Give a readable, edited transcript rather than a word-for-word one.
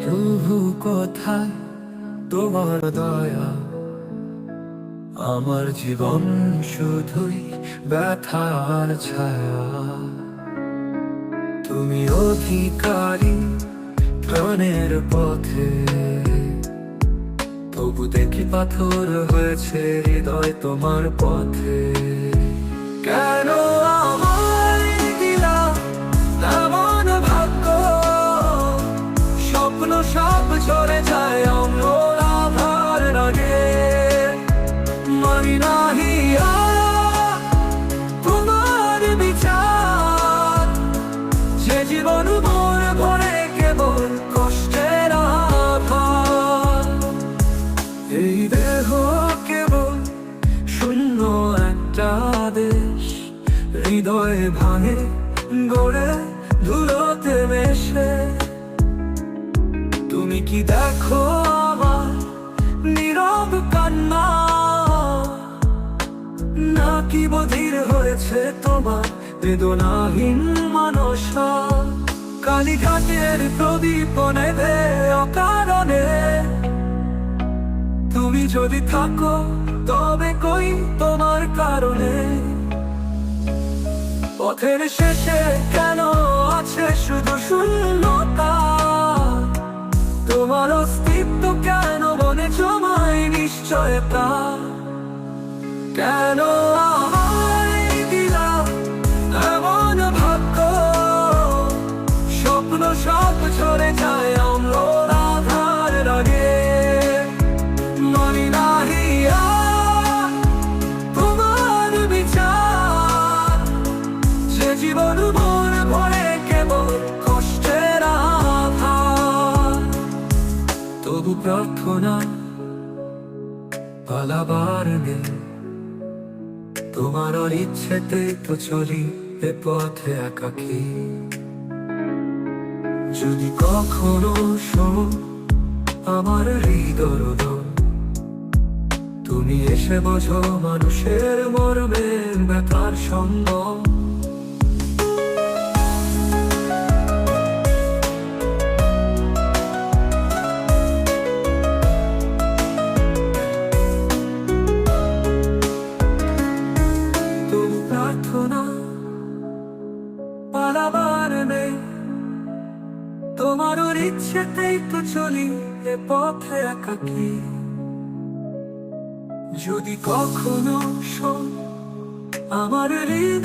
প্রভু কোথায় তোমার দয়া, আমার জীবন শুধুই ব্যথার ছায়া। তুমি অধিকারী প্রাণের পথে, তবু দেখি পাথর হয়েছে হৃদয় তোমার পথে। কেন আমায় দিলা এমন ভাগ্য, স্বপ্ন সব ঝরে যায় অমর আধার রাগে। মানি নাহি আর তোমার বিচার, যে জীবন মোর ভরে কেবল কষ্টের আধার। এই দেহ কেবল শূন্য একটা দেশ, হৃদয় ভাঙে গড়ে ধুলোতে মেশে। তুমি কি দেখো আমার নীরব কান্না, নাকি বধির হয়েছে তোমার বেদনাহীন মানসা? কালীঘাটের প্রদীপ নেভে অকারণে, তুমি যদি থাকো তবে কই তোমার কারণে? পথের শেষে কেন আছে শুধু শূন্যতা, তোমার অস্তিত্ব কেন বনে জমায় নিশ্চয়তা? কেন আমায় দিলা এমন ভাগ্য, স্বপ্ন সব ঝরে যায় অম্লার আধার রাগে। মানি নাহি আর তোমার বিচার, যে জীবন মোর ভরে কেবল কষ্টের আধার। তবু প্রার্থনা পালাবার নেই, তোমার ইচ্ছেতে তো চলি এ পথে একাকী। যদি কখনো শোনো আমার হৃদয়, তুমি এসে বোঝো মানুষের মর্মের ব্যথার সঙ্গ। তবু প্রার্থনা পালাবার নেই, তোমার ইচ্ছেতেই তো চলি এ পথে একাকী। যদি কখনো শোন আমার হৃদয়